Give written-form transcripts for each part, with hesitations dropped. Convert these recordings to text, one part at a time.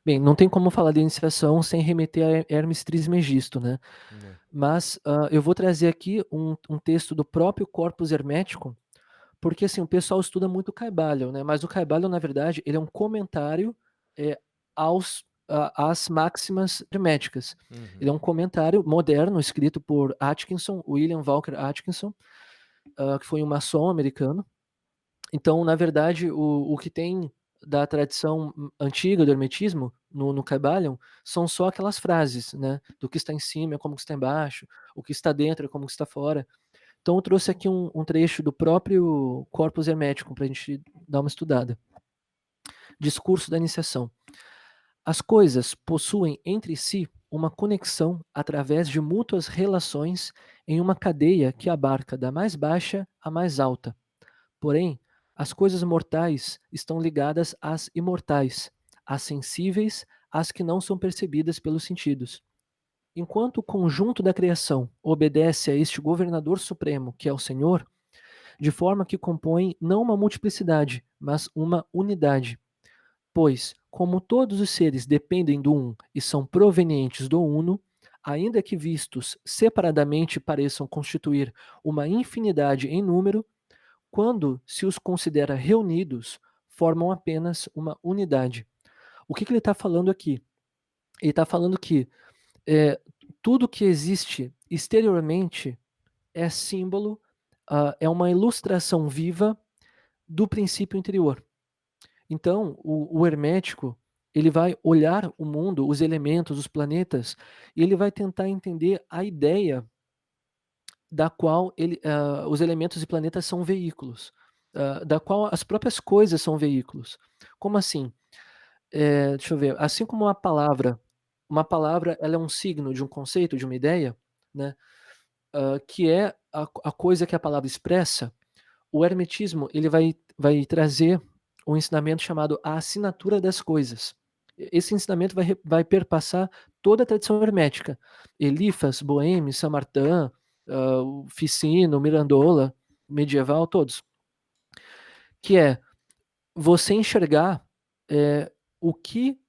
Bem, não tem como falar de iniciação sem remeter a Hermes Trismegisto, né? Né. Mas eu vou trazer aqui um texto do próprio Corpus Hermético, porque assim, o pessoal estuda muito o Kybalion, né? Mas o Kybalion, na verdade, ele é um comentário às máximas herméticas. Ele é Uhum. um comentário moderno, escrito por Atkinson, William Walker Atkinson, que foi um maçom americano. Então, na verdade, o que tem da tradição antiga do hermetismo no Kybalion são só aquelas frases, né? Do que está em cima é como que está embaixo, o que está dentro é como que está fora. Então eu trouxe aqui um trecho do próprio Corpus Hermético para a gente dar uma estudada. Discurso da iniciação. As coisas possuem entre si uma conexão através de mútuas relações em uma cadeia que abarca da mais baixa à mais alta. Porém, as coisas mortais estão ligadas às imortais, às sensíveis, às que não são percebidas pelos sentidos. Enquanto o conjunto da criação obedece a este governador supremo, que é o Senhor, de forma que compõe não uma multiplicidade, mas uma unidade. Pois, como todos os seres dependem do um e são provenientes do uno, ainda que vistos separadamente pareçam constituir uma infinidade em número, quando se os considera reunidos, formam apenas uma unidade. O que ele está falando aqui? Ele está falando que é, tudo que existe exteriormente é símbolo, é uma ilustração viva do princípio interior. Então, o hermético, ele vai olhar o mundo, os elementos, os planetas, e ele vai tentar entender a ideia da qual os elementos e planetas são veículos, da qual as próprias coisas são veículos. Como assim? Deixa eu ver. Assim como uma palavra ela é um signo de um conceito, de uma ideia, né? Que é a coisa que a palavra expressa. O hermetismo ele vai trazer um ensinamento chamado a assinatura das coisas. Esse ensinamento vai perpassar toda a tradição hermética. Elifas, Boêmio, Samartã, o Ficino, Mirandola, medieval, todos. Que é você enxergar o que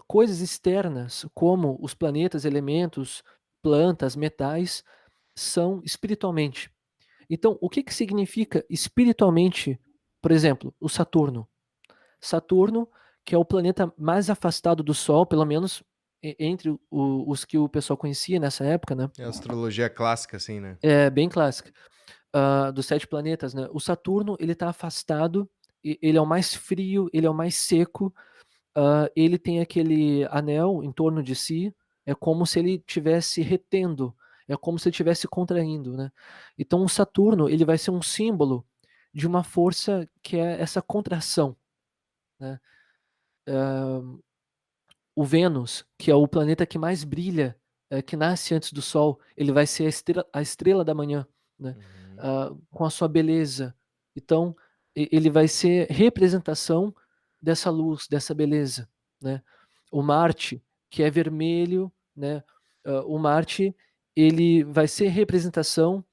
coisas externas, como os planetas, elementos, plantas, metais, são espiritualmente. Então, o que significa espiritualmente, por exemplo, o Saturno? Saturno, que é o planeta mais afastado do Sol, pelo menos entre os que o pessoal conhecia nessa época, né? É a astrologia clássica, assim, né? É bem clássica. Dos 7 planetas, né? O Saturno, ele está afastado, ele é o mais frio, ele é o mais seco, ele tem aquele anel em torno de si, é como se ele estivesse retendo, é como se ele estivesse contraindo, né? Então o Saturno, ele vai ser um símbolo de uma força que é essa contração, né? O Vênus, que é o planeta que mais brilha, que nasce antes do Sol, ele vai ser a estrela da manhã, né? Uhum. Com a sua beleza. Então, ele vai ser representação dessa luz, dessa beleza, né? O Marte, que é vermelho, né? O Marte, ele vai ser representação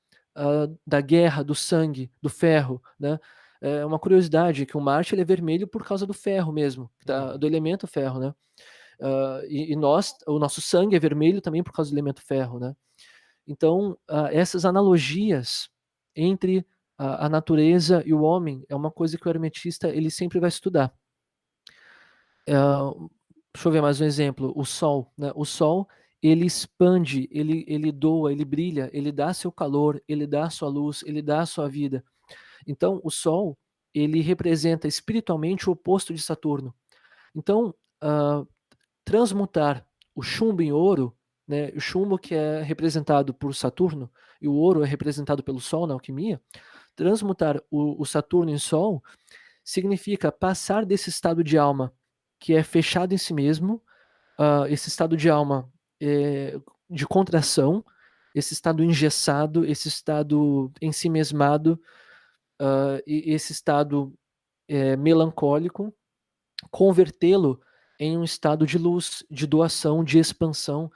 da guerra, do sangue, do ferro, né? É uma curiosidade que o Marte ele é vermelho por causa do ferro mesmo, Uhum. do elemento ferro, né? E nós, o nosso sangue é vermelho também por causa do elemento ferro, né? Então, essas analogias entre a natureza e o homem é uma coisa que o hermetista ele sempre vai estudar. Deixa eu ver mais um exemplo. O Sol, né? O Sol ele expande, ele doa, ele brilha, ele dá seu calor, ele dá sua luz, ele dá sua vida. Então, o Sol ele representa espiritualmente o oposto de Saturno. Então, transmutar o chumbo em ouro, né, o chumbo que é representado por Saturno e o ouro é representado pelo Sol na alquimia, transmutar o Saturno em Sol significa passar desse estado de alma que é fechado em si mesmo, esse estado de alma de contração, esse estado engessado, esse estado ensimesmado, e esse estado melancólico, convertê-lo em um estado de luz, de doação, de expansão,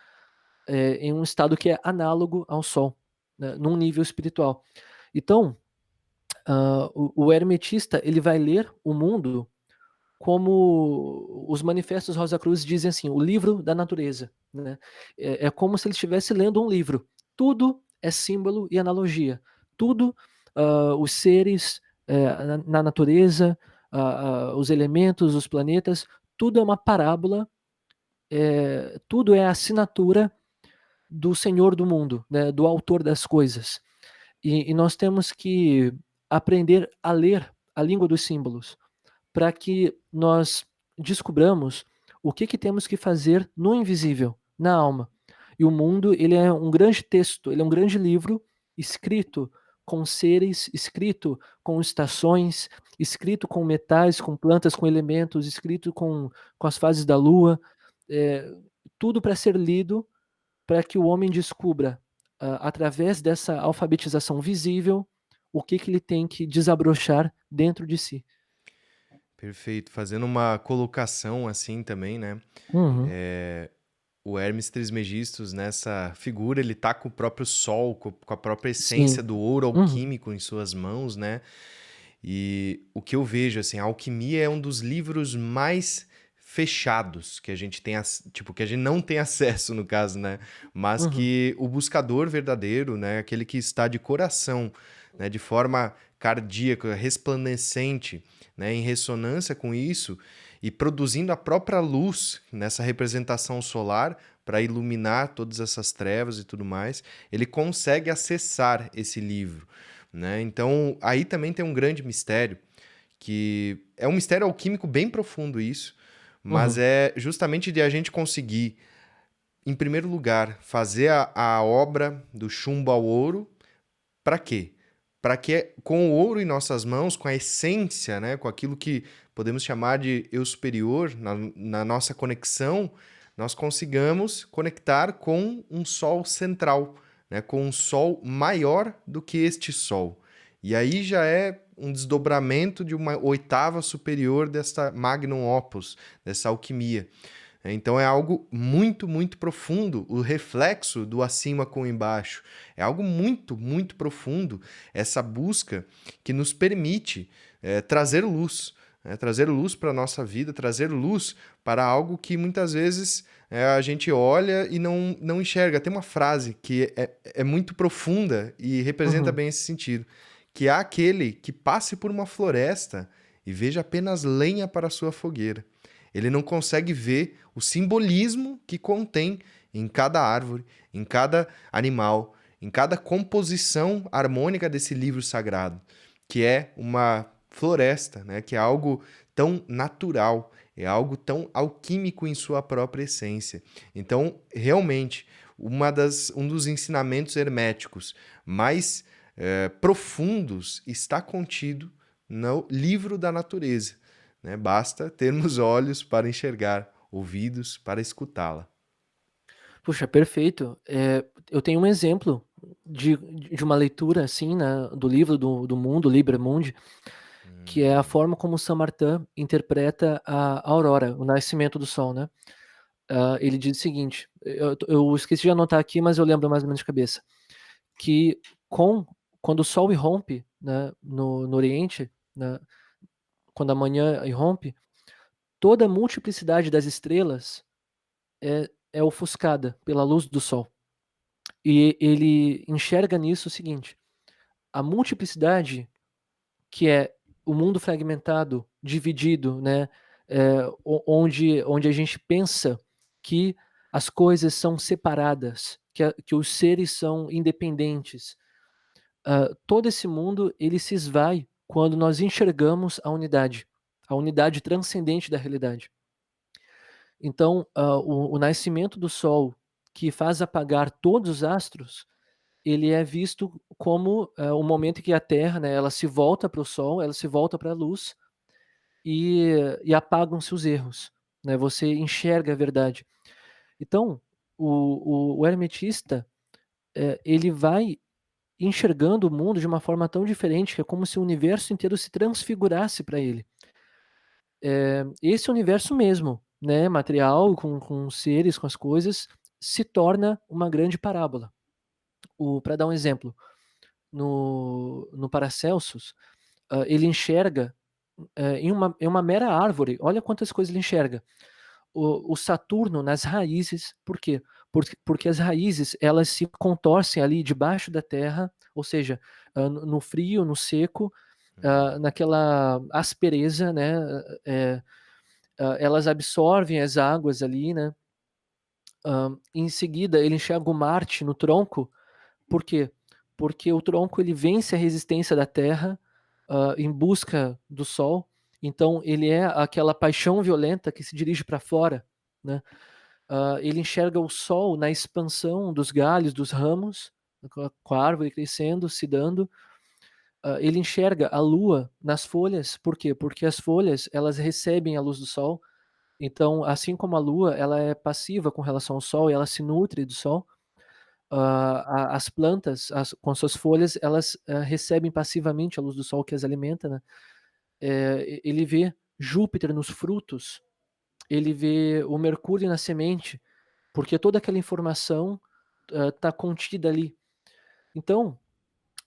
em um estado que é análogo ao Sol, né, num nível espiritual. Então, o hermetista ele vai ler o mundo como os manifestos Rosa Cruz dizem assim: "O livro da natureza", né. É como se ele estivesse lendo um livro. Tudo é símbolo e analogia. Tudo, os seres, na natureza, os elementos, os planetas, tudo é uma parábola, tudo é a assinatura do Senhor do mundo, né, do autor das coisas. E nós temos que aprender a ler a língua dos símbolos, para que nós descubramos o que temos que fazer no invisível, na alma. E o mundo, ele é um grande texto, ele é um grande livro escrito com seres, escrito com estações, escrito com metais, com plantas, com elementos, escrito com as fases da lua, eh, tudo para ser lido, para que o homem descubra, através dessa alfabetização visível, o que ele tem que desabrochar dentro de si. Perfeito. Fazendo uma colocação assim também, né? Uhum. Eh, o Hermes Trismegistus, nessa figura, ele tá com o próprio sol, com a própria essência Sim. do ouro Uhum. alquímico em suas mãos, né? E o que eu vejo, assim, a alquimia é um dos livros mais fechados que a gente tem, tipo, que a gente não tem acesso, no caso, né? Mas Uhum. que o buscador verdadeiro, né? Aquele que está de coração, né? De forma cardíaca, resplandecente, né? Em ressonância com isso e produzindo a própria luz nessa representação solar para iluminar todas essas trevas e tudo mais, ele consegue acessar esse livro, né? Então, aí também tem um grande mistério, que é um mistério alquímico bem profundo isso, mas Uhum. é justamente de a gente conseguir, em primeiro lugar, fazer a obra do chumbo ao ouro. Para quê? Para que com o ouro em nossas mãos, com a essência, né, com aquilo que podemos chamar de eu superior, na nossa conexão, nós consigamos conectar com um sol central, né, com um sol maior do que este sol. E aí já é um desdobramento de uma oitava superior desta magnum opus, dessa alquimia. Então é algo muito, muito profundo, o reflexo do acima com o embaixo. É algo muito, muito profundo, essa busca que nos permite trazer luz, né? Trazer luz para a nossa vida, trazer luz para algo que muitas vezes a gente olha e não enxerga. Tem uma frase que é muito profunda e representa Uhum. bem esse sentido, que há aquele que passe por uma floresta e veja apenas lenha para a sua fogueira. Ele não consegue ver o simbolismo que contém em cada árvore, em cada animal, em cada composição harmônica desse livro sagrado, que é uma floresta, né? Que é algo tão natural, é algo tão alquímico em sua própria essência. Então, realmente, um dos ensinamentos herméticos mais profundos está contido no livro da natureza, né? Basta termos olhos para enxergar, ouvidos para escutá-la. Puxa, perfeito. Eu tenho um exemplo de uma leitura, assim, né, do livro do mundo, Liber Mundi, que é a Hum, forma como Saint-Martin interpreta a aurora, o nascimento do sol, né. Ele diz o seguinte, eu esqueci de anotar aqui, mas eu lembro mais ou menos de cabeça, que com quando o sol irrompe, né, no oriente, né, quando a manhã irrompe, toda a multiplicidade das estrelas é ofuscada pela luz do sol. E ele enxerga nisso o seguinte: a multiplicidade, que é o mundo fragmentado, dividido, né, onde a gente pensa que as coisas são separadas, que os seres são independentes. Todo esse mundo, ele se esvai quando nós enxergamos a unidade transcendente da realidade. Então, o nascimento do sol, que faz apagar todos os astros, ele é visto como, o momento em que a Terra, né, ela se volta para o Sol, ela se volta para a luz e apagam-se os erros, né, você enxerga a verdade. Então, o hermetista, ele vai enxergando o mundo de uma forma tão diferente, que é como se o universo inteiro se transfigurasse para ele. Esse universo mesmo, né, material, com os seres, com as coisas, se torna uma grande parábola. Para dar um exemplo, no Paracelsus, ele enxerga em uma mera árvore, olha quantas coisas ele enxerga. O Saturno nas raízes, por quê? Porque as raízes, elas se contorcem ali debaixo da terra, ou seja, no frio, no seco, Uhum. naquela aspereza, né, eh, elas absorvem as águas ali, né. Em seguida ele enxerga o Marte no tronco, por quê? Porque o tronco ele vence a resistência da terra, em busca do sol, então ele é aquela paixão violenta que se dirige para fora, né. Ele enxerga o sol na expansão dos galhos, dos ramos, com a árvore crescendo, se dando. Ele enxerga a lua nas folhas, por quê? Porque as folhas, elas recebem a luz do sol, então, assim como a lua, ela é passiva com relação ao sol e ela se nutre do sol, a as plantas, com suas folhas, elas, recebem passivamente a luz do sol que as alimenta, né. Ele vê Júpiter nos frutos, ele vê o Mercúrio na semente, porque toda aquela informação, está contida ali. Então,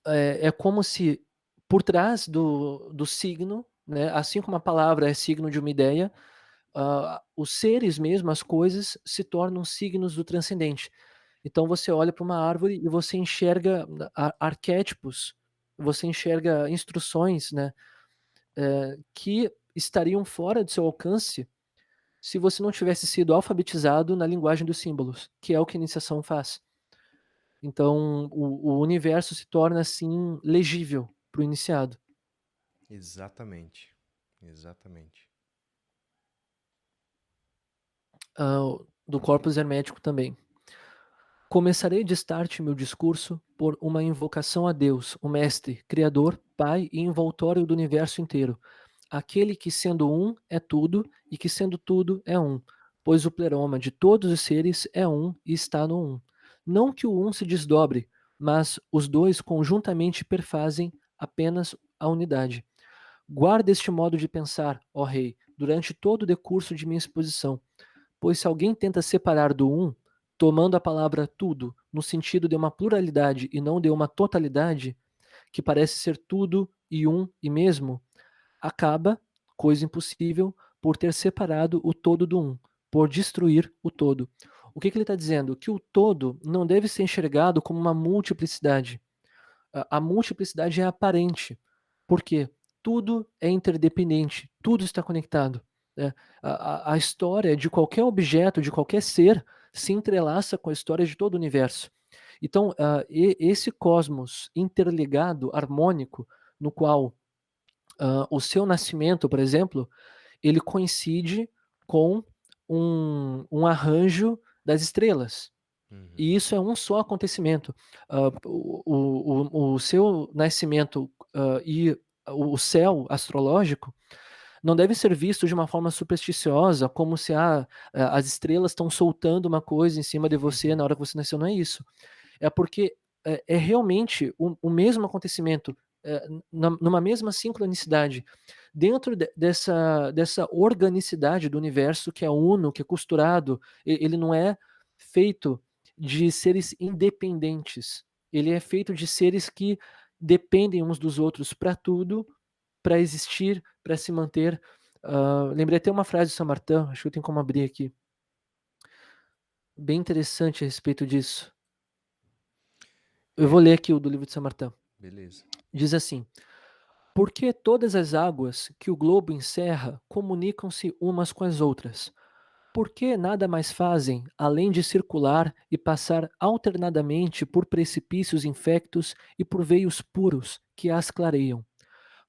é como se por trás do signo, né, assim como a palavra é signo de uma ideia, os seres mesmo, as coisas, se tornam signos do transcendente. Então você olha para uma árvore e você enxerga arquétipos, você enxerga instruções, né, que estariam fora do seu alcance se você não tivesse sido alfabetizado na linguagem dos símbolos, que é o que a iniciação faz. Então o universo se torna, assim, legível para o iniciado. Exatamente. Exatamente. Do corpus hermético também. Começarei de start meu discurso por uma invocação a Deus, o Mestre, Criador, Pai e envoltório do universo inteiro, aquele que sendo um é tudo e que sendo tudo é um, pois o pleroma de todos os seres é um e está no um. Não que o um se desdobre, mas os dois conjuntamente perfazem apenas a unidade. Guarda este modo de pensar, ó Rei, durante todo o decurso de minha exposição, pois se alguém tenta separar do um, tomando a palavra tudo no sentido de uma pluralidade e não de uma totalidade, que parece ser tudo e um e mesmo, acaba, coisa impossível, por ter separado o todo do um, por destruir o todo. O que ele está dizendo? Que o todo não deve ser enxergado como uma multiplicidade. A multiplicidade é aparente. Por quê? Tudo é interdependente, tudo está conectado, né. A história de qualquer objeto, de qualquer ser, se entrelaça com a história de todo o universo. Então, esse cosmos interligado, harmônico, no qual, o seu nascimento, por exemplo, ele coincide com um arranjo das estrelas. Uhum. E isso é um só acontecimento. O seu nascimento, e o céu astrológico não deve ser visto de uma forma supersticiosa, como se, as estrelas estão soltando uma coisa em cima de você na hora que você nasceu, não é isso. É porque é realmente o mesmo acontecimento, numa mesma sincronicidade. Dentro dessa organicidade do universo que é uno, que é costurado, ele não é feito de seres independentes, ele é feito de seres que dependem uns dos outros para tudo, para existir, para se manter. Lembrei até uma frase de Saint-Martin, acho que eu tenho como abrir aqui, bem interessante a respeito disso. Eu É, vou ler aqui o do livro de Saint-Martin. beleza. Diz assim: "Porque todas as águas que o globo encerra comunicam-se umas com as outras? Por que nada mais fazem, além de circular e passar alternadamente por precipícios infectos e por veios puros que as clareiam?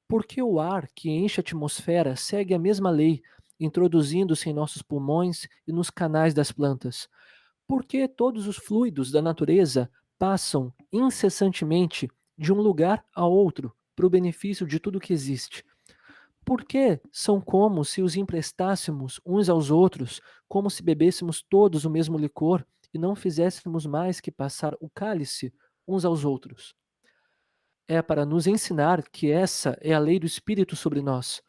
Por que o ar que enche a atmosfera segue a mesma lei, introduzindo-se em nossos pulmões e nos canais das plantas? Por que todos os fluidos da natureza passam incessantemente de um lugar a outro para o benefício de tudo que existe? Por que são como se os emprestássemos uns aos outros, como se bebêssemos todos o mesmo licor e não fizéssemos mais que passar o cálice uns aos outros? É para nos ensinar que essa é a lei do Espírito sobre nós,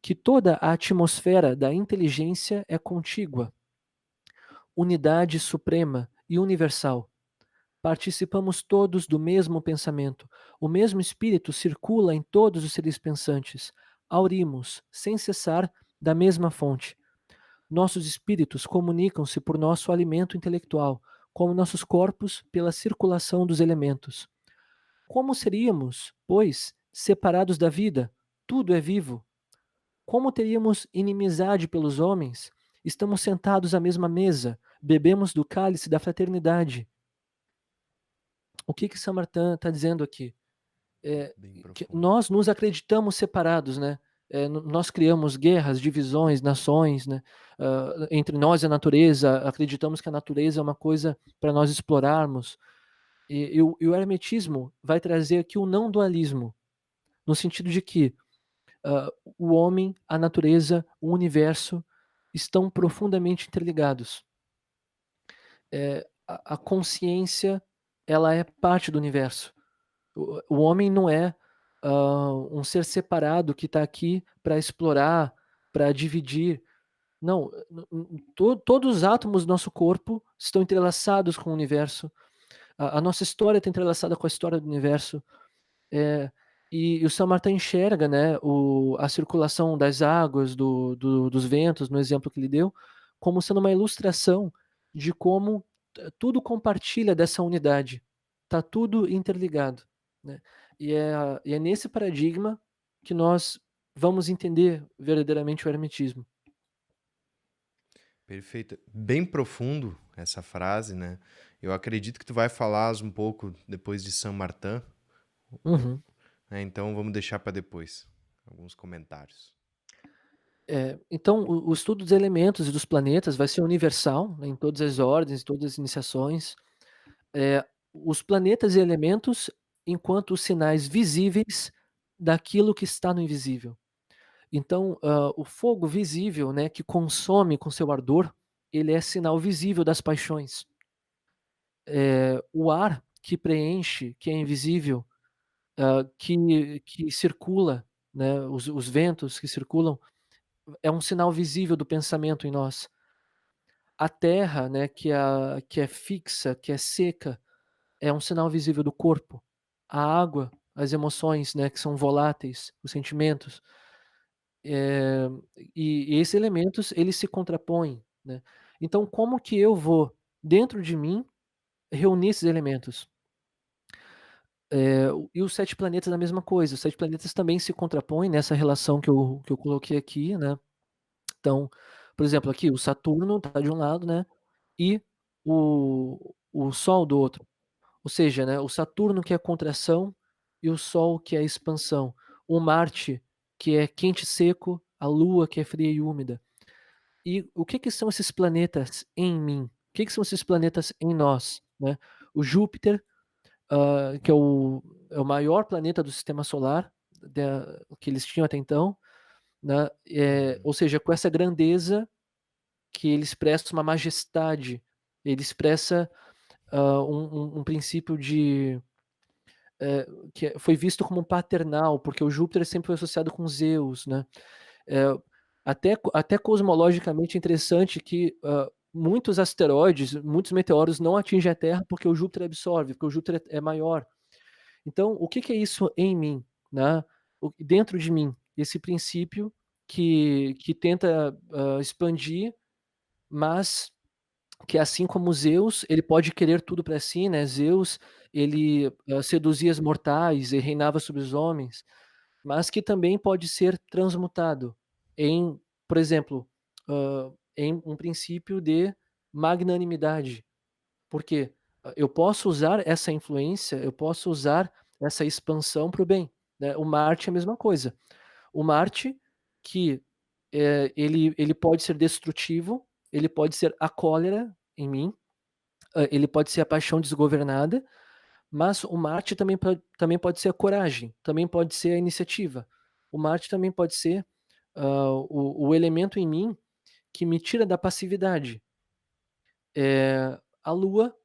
que toda a atmosfera da inteligência é contígua, unidade suprema e universal. Participamos todos do mesmo pensamento. O mesmo espírito circula em todos os seres pensantes. aurimos, sem cessar, da mesma fonte. Nossos espíritos comunicam-se por nosso alimento intelectual, como nossos corpos pela circulação dos elementos. Como seríamos, pois, separados da vida? Tudo é vivo. Como teríamos inimizade pelos homens? Estamos sentados à mesma mesa, bebemos do cálice da fraternidade. O que Saint Martin está dizendo aqui? Bem Que profundo. nós nos acreditamos separados, né? Nós criamos guerras, divisões, nações, né? Entre nós e a natureza, acreditamos que a natureza é uma coisa para nós explorarmos. E o hermetismo vai trazer aqui o não dualismo, no sentido de que o homem, a natureza, o universo estão profundamente interligados. A consciência, ela é parte do universo. O homem não é um ser separado que está aqui para explorar, para dividir. Não, todos os átomos do nosso corpo estão entrelaçados com o universo. A nossa história está entrelaçada com a história do universo. É, e o Saint-Martin enxerga, né, a circulação das águas, dos ventos, no exemplo que ele deu, como sendo uma ilustração de como tudo compartilha dessa unidade. Está tudo interligado. Né? E é nesse paradigma que nós vamos entender verdadeiramente o hermetismo. Perfeito. Bem profundo essa frase, né? Eu acredito que tu vai falar um pouco depois de Saint Martin, Uhum. né? Então vamos deixar para depois alguns comentários. Então, o estudo dos elementos e dos planetas vai ser universal, né, em todas as ordens, todas as iniciações. Os planetas e elementos enquanto os sinais visíveis daquilo que está no invisível. Então, o fogo visível, né, que consome com seu ardor, ele é sinal visível das paixões. O ar que preenche, que é invisível, que circula, né, os ventos que circulam, é um sinal visível do pensamento em nós. A terra, né, que é fixa, que é seca, é um sinal visível do corpo. A água, as emoções, né, que são voláteis, os sentimentos. Eh, e esses elementos, eles se contrapõem, né. Então como que eu vou, dentro de mim, reunir esses elementos? E os 7 planetas a mesma coisa, os 7 planetas também se contrapõem nessa relação que eu coloquei aqui, né. Então, por exemplo, aqui o Saturno está de um lado, né, e o Sol do outro. Ou seja, né, o Saturno que é contração e o Sol que é expansão. O Marte que é quente e seco, a Lua que é fria e úmida. E o que são esses planetas em mim? O que são esses planetas em nós, né? O Júpiter, que é o maior planeta do sistema solar, que eles tinham até então, né, Uhum. ou seja, com essa grandeza que ele expressa uma majestade, ele expressa, um princípio que foi visto como paternal, porque o Júpiter sempre foi associado com Zeus, né. Eh, até cosmologicamente é interessante que, muitos asteroides, muitos meteoros não atingem a Terra, porque o Júpiter absorve, porque o Júpiter é maior. Então, o que é isso em mim, né, dentro de mim? Esse princípio que tenta, expandir, mas que assim como Zeus, ele pode querer tudo para si, né, Zeus, ele, seduzia as mortais e reinava sobre os homens, mas que também pode ser transmutado em, por exemplo, em um princípio de magnanimidade. Por quê? Eu posso usar essa influência, eu posso usar essa expansão para o bem, né. O Marte é a mesma coisa. O Marte que, ele pode ser destrutivo, ele pode ser a cólera em mim, ele pode ser a paixão desgovernada, mas o Marte também pode ser a coragem, também pode ser a iniciativa. O Marte também pode ser, o elemento em mim que me tira da passividade. A Lua,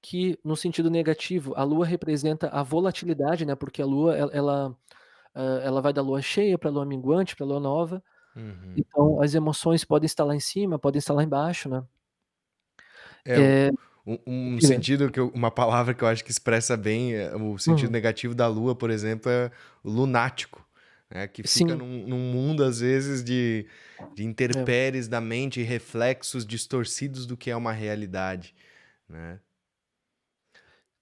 que no sentido negativo, a Lua representa a volatilidade, né, porque a Lua ela vai da lua cheia pra lua minguante, pra lua nova, Uhum. então as emoções podem estar lá em cima, podem estar lá embaixo, né. É, Eh um Diga. sentido uma palavra que eu acho que expressa bem o sentido Uhum. negativo da lua, por exemplo, é lunático, né, que fica Sim, num mundo, às vezes, de é. intempéries da mente e reflexos distorcidos do que é uma realidade, né?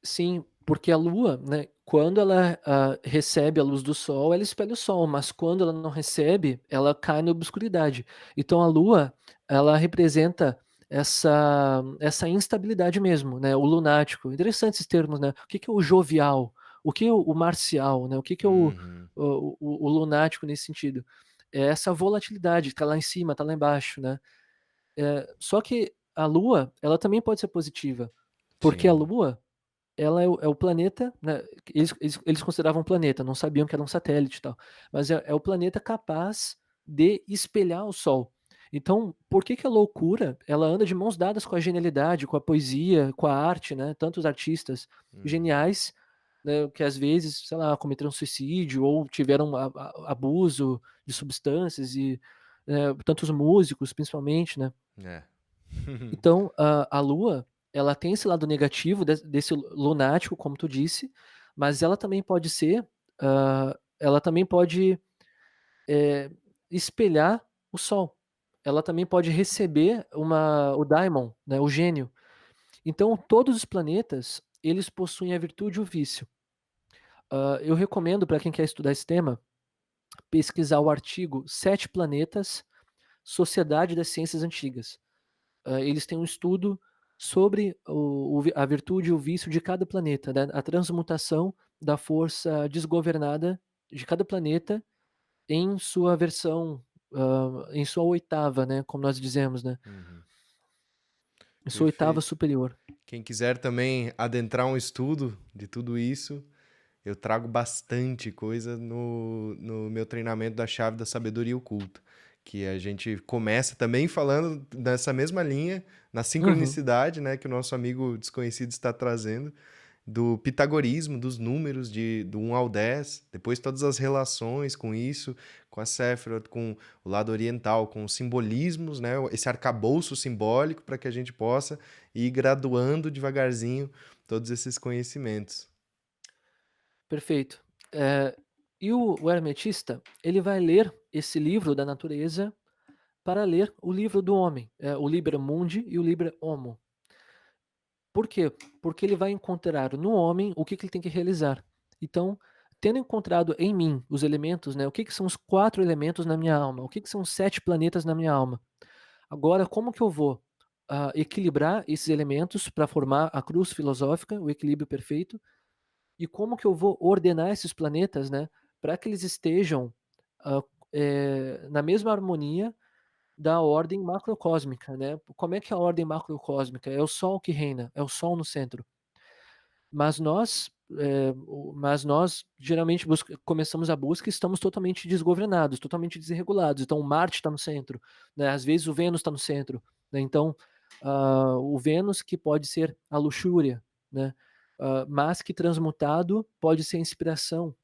Sim, porque a Lua, né, quando ela, recebe a luz do Sol, ela espelha o Sol, mas quando ela não recebe, ela cai na obscuridade. Então a Lua, ela representa essa instabilidade mesmo, né, o lunático. Interessante esses termos, né. O que que é o jovial? O que é o marcial, né? O que que é Uhum. o lunático nesse sentido? É essa volatilidade, tá lá em cima, tá lá embaixo, né. Só que a Lua, ela também pode ser positiva, porque a Sim. Lua ela é o planeta, né, eles consideravam planeta, não sabiam que era um satélite e tal, mas é o planeta capaz de espelhar o Sol. Então, por que que a loucura, ela anda de mãos dadas com a genialidade, com a poesia, com a arte, né, tantos artistas Uhum. geniais, né, que às vezes, sei lá, cometeram suicídio ou tiveram abuso de substâncias e, tantos músicos principalmente, né. É. Então, a Lua, ela tem esse lado negativo desse lunático, como tu disse, mas ela também pode ser, ela também pode, eh, espelhar o Sol. Ela também pode receber o daimon, né, o gênio. Então todos os planetas, eles possuem a virtude e o vício. Eu recomendo para quem quer estudar esse tema, pesquisar o artigo "Sete Planetas, Sociedade das Ciências Antigas". Eles têm um estudo sobre a virtude e o vício de cada planeta, né, a transmutação da força desgovernada de cada planeta em sua versão, em sua oitava, né, como nós dizemos, né, Uhum. em sua oitava Perfeito. superior. Quem quiser também adentrar um estudo de tudo isso, eu trago bastante coisa no meu treinamento da chave da sabedoria oculta, que a gente começa também falando dessa mesma linha, na Uhum. sincronicidade, né, que o nosso amigo desconhecido está trazendo, do pitagorismo, dos números do 1 ao 10, depois todas as relações com isso, com a Sephiroth, com o lado oriental, com os simbolismos, né, esse arcabouço simbólico para que a gente possa ir graduando devagarzinho todos esses conhecimentos. Perfeito. E o hermetista, ele vai ler esse livro da natureza para ler o livro do homem, o Liber Mundi e o Liber Homo. Por quê? Porque ele vai encontrar no homem o que que ele tem que realizar. Então, tendo encontrado em mim os elementos, né, o que que são os 4 elementos na minha alma, o que que são os 7 planetas na minha alma. Agora como que eu vou, equilibrar esses elementos para formar a cruz filosófica, o equilíbrio perfeito, e como que eu vou ordenar esses planetas, né, para que eles estejam, hã, na mesma harmonia da ordem macrocósmica, né. Como é que é a ordem macrocósmica? É o Sol que reina, é o Sol no centro. Mas nós geralmente começamos a busca e estamos totalmente desgovernados, totalmente desregulados. Então o Marte está no centro, né, às vezes o Vênus está no centro, né, então, o Vênus que pode ser a luxúria, né, mas que transmutado pode ser inspiração,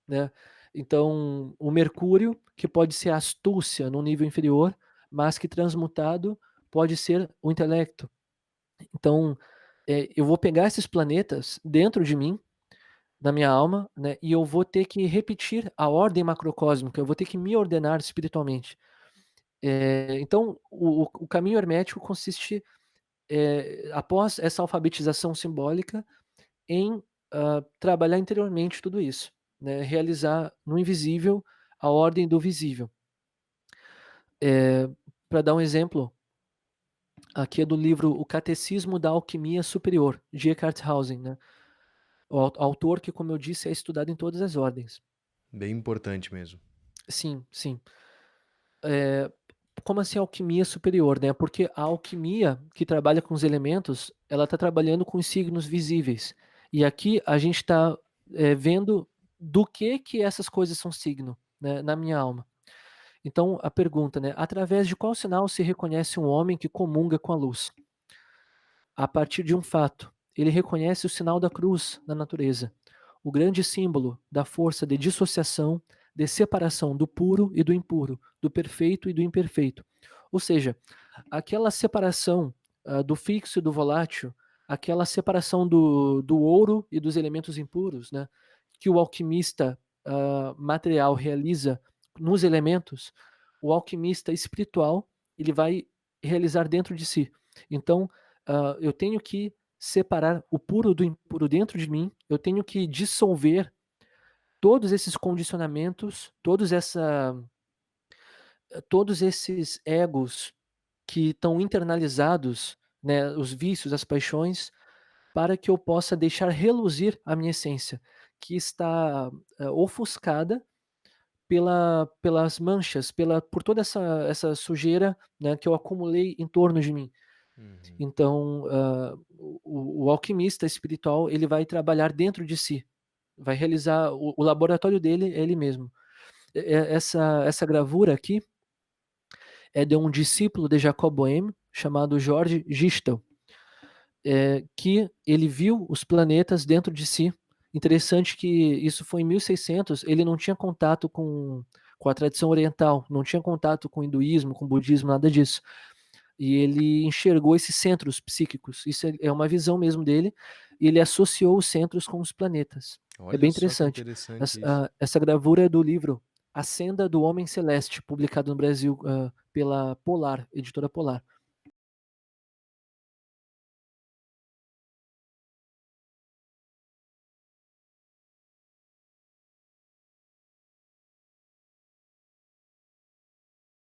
né. Então o Mercúrio que pode ser a astúcia num nível inferior, mas que transmutado pode ser o intelecto. Então, eu vou pegar esses planetas dentro de mim, na minha alma, né, e eu vou ter que repetir a ordem macrocósmica, eu vou ter que me ordenar espiritualmente. Então o caminho hermético consiste, após essa alfabetização simbólica, em, trabalhar interiormente tudo isso, né, realizar no invisível a ordem do visível. Para dar um exemplo, aqui é do livro O Catecismo da Alquimia Superior, de Eckhart Hausen, né. O autor que, como eu disse, é estudado em todas as ordens. Bem importante mesmo. Sim, sim. Eh, como assim alquimia superior, né, porque a alquimia que trabalha com os elementos, ela está trabalhando com os signos visíveis. E aqui a gente está, vendo do que essas coisas são signo, né, na minha alma. Então a pergunta, né, através de qual sinal se reconhece um homem que comunga com a luz? A partir de um fato, ele reconhece o sinal da cruz na natureza, o grande símbolo da força de dissociação, de separação do puro e do impuro, do perfeito e do imperfeito. Ou seja, aquela separação, do fixo e do volátil, aquela separação do ouro e dos elementos impuros, né, que o alquimista material realiza nos elementos, o alquimista espiritual, ele vai realizar dentro de si. Então, eu tenho que separar o puro do impuro dentro de mim, eu tenho que dissolver todos esses condicionamentos, todos esses egos que estão internalizados, né, os vícios, as paixões, para que eu possa deixar reluzir a minha essência, que está, ofuscada pelas manchas, por toda essa sujeira, né, que eu acumulei em torno de mim. Uhum. Então, o alquimista espiritual, ele vai trabalhar dentro de si, vai realizar o laboratório dele é ele mesmo. Essa gravura aqui é de um discípulo de Jacob Boehme, chamado George Gistel, que ele viu os planetas dentro de si. Interessante que isso foi em 1600, ele não tinha contato com a tradição oriental, não tinha contato com o hinduísmo, com o budismo, nada disso. E ele enxergou esses centros psíquicos. Isso é uma visão mesmo dele, e ele associou os centros com os planetas. É Olha bem só que interessante. interessante isso. Essa gravura é do livro A Senda do Homem Celeste, publicado no Brasil pela Polar, editora Polar.